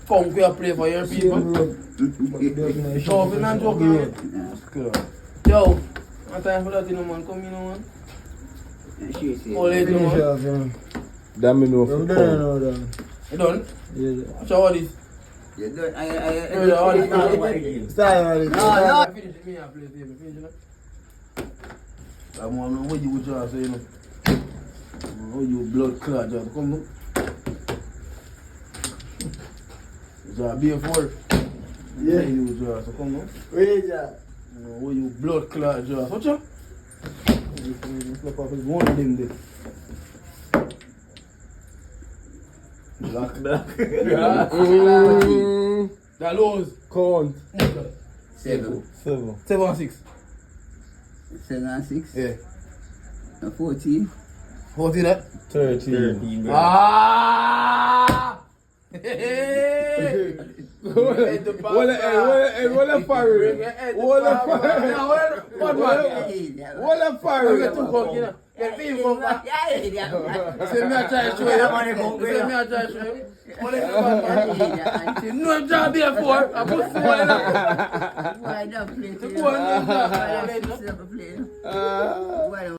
funk we play for your people. So, if you're not joking, yo, what time for that, you know, man? Come in, man. Oh, late, man. Damn me know. You done? Yeah. So, what is? You done? Style. Finish it, me and play table. Finish it. I'm on what you would just say, you know. Oh, you blood clot, just come look. Just be a fool. Yeah. You just come look. Wait, yeah. Oh, you blood clot, just. Watch out. Flip up one of them there. Black. The lows. Count. 7. 7. 7 and 6. 7 and 6. Yeah. 14. 14 that? 13. Ah! Hey! What a fire. What a fire. What a fire. Say me a try to show you. Say me a try to show you. No job here for. I put 4 in it. Why not play? The boy knows that. Why not play?